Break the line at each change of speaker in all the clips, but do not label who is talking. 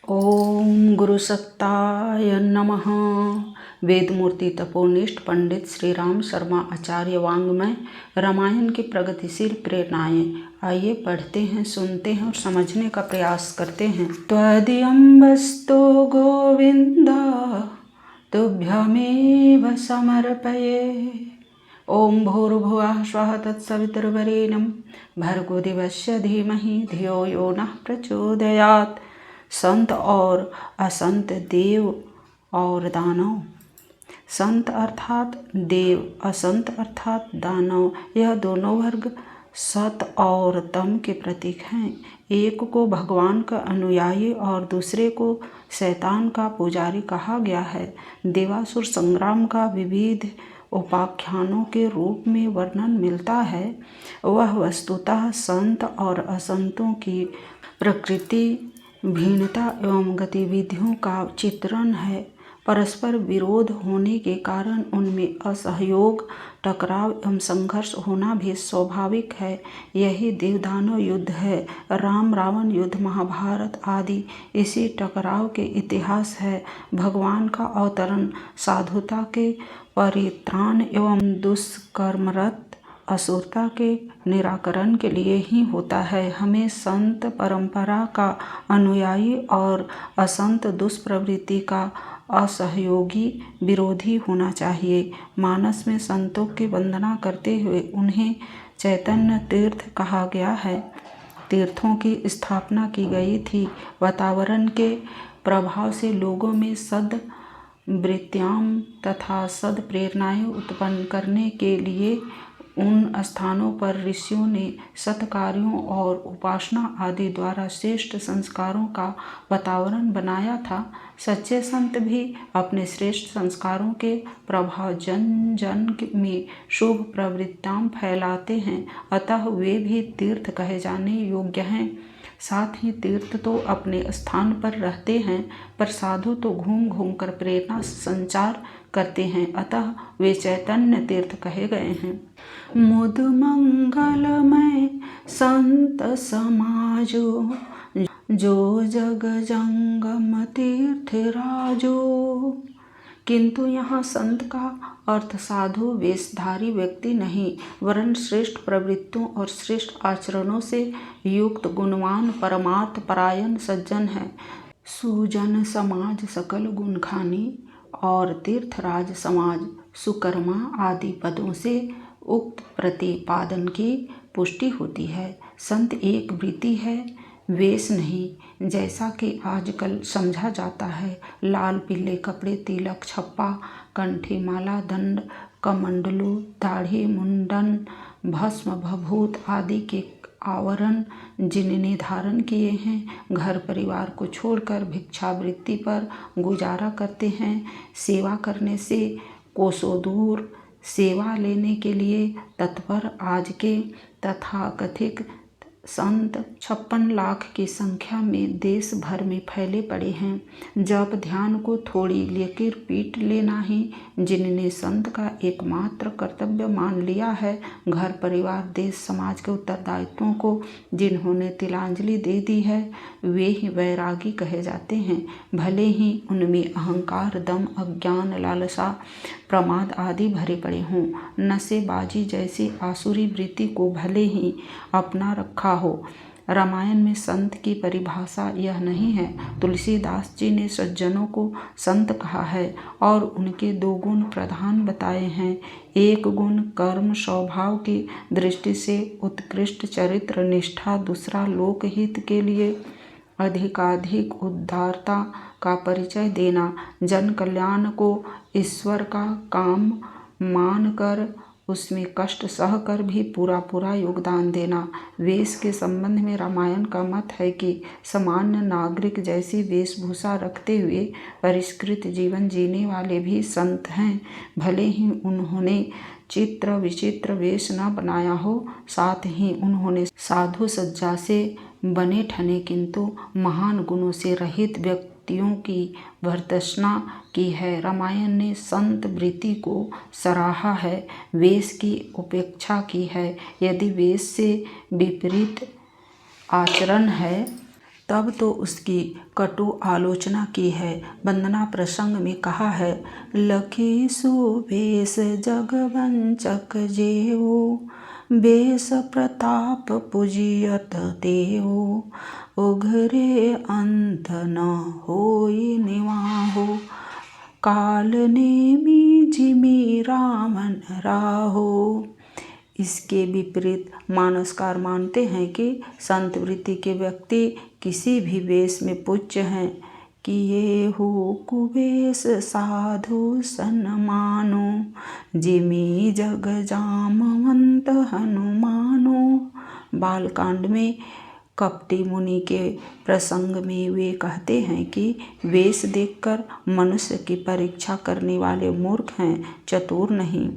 ओम गुरुसत्ताय नमः। वेदमूर्ति तपोनिष्ठ पंडित श्री राम शर्मा आचार्य वाङ्मय रामायण की प्रगतिशील प्रेरणाएं। आइए पढ़ते हैं, सुनते हैं और समझने का प्रयास करते हैं। त्वदीयम्बस्तु गोविंद तुभ्यमेव समर्पये। ओम भूर्भुवः स्वः तत्सवितुर्वरेण्यं भर्गो देवस्य धीमहि धियो यो नः प्रचोदयात्। संत और असंत, देव और दानव। संत अर्थात देव, असंत अर्थात दानव, यह दोनों वर्ग सत और तम के प्रतीक हैं। एक को भगवान का अनुयायी और दूसरे को शैतान का पुजारी कहा गया है। देवासुर संग्राम का विविध उपाख्यानों के रूप में वर्णन मिलता है। वह वस्तुतः संत और असंतों की प्रकृति, भिन्नता एवं गतिविधियों का चित्रण है। परस्पर विरोध होने के कारण उनमें असहयोग, टकराव एवं संघर्ष होना भी स्वाभाविक है। यही देवदानव युद्ध है, राम रावण युद्ध, महाभारत आदि इसी टकराव के इतिहास है। भगवान का अवतरण साधुता के परित्राण एवं दुष्कर्मरत असुरता के निराकरण के लिए ही होता है। हमें संत परंपरा का अनुयायी और असंत दुष्प्रवृत्ति का असहयोगी विरोधी होना चाहिए। मानस में संतों की वंदना करते हुए उन्हें चैतन्य तीर्थ कहा गया है। तीर्थों की स्थापना की गई थी। वातावरण के प्रभाव से लोगों में सद वृत्तियां तथा सद प्रेरणाएं उत्पन्न करने के लिए उन स्थानों पर ऋषियों ने सत्कार्यों और उपासना आदि द्वारा श्रेष्ठ संस्कारों का वातावरण बनाया था। सच्चे संत भी अपने श्रेष्ठ संस्कारों के प्रभाव जन जन में शुभ प्रवृत्तियां फैलाते हैं, अतः वे भी तीर्थ कहे जाने योग्य हैं। साथ ही तीर्थ तो अपने स्थान पर रहते हैं, पर साधु तो घूम घूम कर प्रेरणा संचार करते हैं, अतः वे चैतन्य तीर्थ कहे गए हैं। मुद मंगलमय संत समाजो, जो जग जंगम तीर्थ राजो। किंतु यहाँ संत का अर्थ साधु वेशधारी व्यक्ति नहीं, वरन श्रेष्ठ प्रवृत्तियों और श्रेष्ठ आचरणों से युक्त गुणवान परमार्थ परायण सज्जन है। सुजन समाज सकल गुण खानी और तीर्थराज समाज सुकर्मा आदि पदों से उक्त प्रतिपादन की पुष्टि होती है। संत एक वृत्ति है, वेश नहीं, जैसा कि आजकल समझा जाता है। लाल पीले कपड़े, तिलक, छप्पा, कंठी माला, दंड, कमंडलू, दाढ़ी, मुंडन, भस्म, भभूत आदि के आवरण जिन्होंने धारण किए हैं, घर परिवार को छोड़कर भिक्षावृत्ति पर गुजारा करते हैं। सेवा करने से कोसों दूर सेवा लेने के लिए तत्पर आज के तथाकथित संत 56 लाख की संख्या में देश भर में फैले पड़े हैं। जप ध्यान को थोड़ी लेकर पीट लेना ही जिन्होंने संत का एकमात्र कर्तव्य मान लिया है। घर परिवार देश समाज के उत्तरदायित्वों को जिन्होंने तिलांजलि दे दी है, वे ही वैरागी कहे जाते हैं। भले ही उनमें अहंकार, दम, अज्ञान, लालसा, प्रमाद आदि भरे पड़े हों, नशेबाजी जैसी आसुरी वृत्ति को भले ही अपना रखा हो। रामायण में संत की परिभाषा यह नहीं है। तुलसीदास जी ने सज्जनों को संत कहा है और उनके 2 गुण प्रधान बताए हैं। एक गुण कर्म स्वभाव की दृष्टि से उत्कृष्ट चरित्र निष्ठा, दूसरा लोकहित के लिए अधिकाधिक उदारता का परिचय देना, जन कल्याण को ईश्वर का काम मानकर उसमें कष्ट सहकर भी पूरा योगदान देना। वेश के संबंध में रामायण का मत है कि सामान्य नागरिक जैसी वेशभूषा रखते हुए परिष्कृत जीवन जीने वाले भी संत हैं। भले ही उन्होंने चित्र विचित्र वेश न बनाया हो, साथ ही उन्होंने साधु सज्जा से बने ठने किंतु महान गुणों से रहित व्यक्तियों की भर्त्सना की है। रामायण ने संत वृत्ति को सराहा है, वेश की उपेक्षा की है। यदि वेश से विपरीत आचरण है तब तो उसकी कटु आलोचना की है। वंदना प्रसंग में कहा है, लखी सुबेश जगवंचक जेऊ, बेस प्रताप पूजियत तेऊ, उघरे अंत न होई निवाहो, काल नेमि जिमि रामन राहो। इसके विपरीत मानसकार मानते हैं कि संत वृत्ति के व्यक्ति किसी भी वेश में पूज्य हैं, कि ये हो कुवेश साधु सन्मानो, जिमि जग जामवंत हनुमानो। बालकांड में कपटी मुनि के प्रसंग में वे कहते हैं कि वेश देखकर मनुष्य की परीक्षा करने वाले मूर्ख हैं, चतुर नहीं।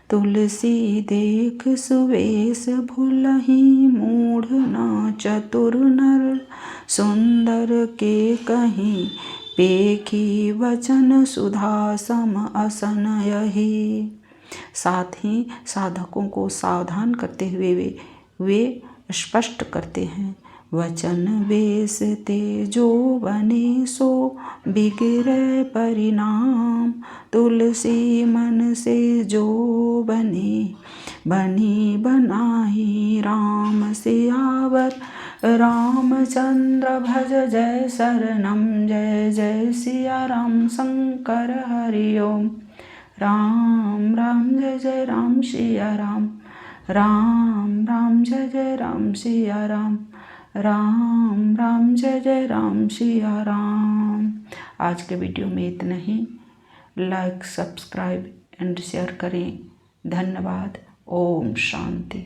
तुलसी देख सुवेश भुलहि, मूढ़ न चतुर नर, सुंदर के कहीं पेखी वचन सुधा सम असन यही। साथ ही साधकों को सावधान करते हुए वे स्पष्ट करते हैं, वचन वेश ते जो बने सो बिगड़े परिणाम, तुलसी मन से जो बनी बनाई राम सियावर, रामचंद्र भज जय शरणम, जय जय सिया राम शंकर हरिओम। राम राम जय जय राम सिया राम, राम राम जय जय राम सिया राम, राम राम जय जय राम सिया राम। आज के वीडियो में इतना ही। लाइक, सब्सक्राइब एंड शेयर करें। धन्यवाद। ओम शांति।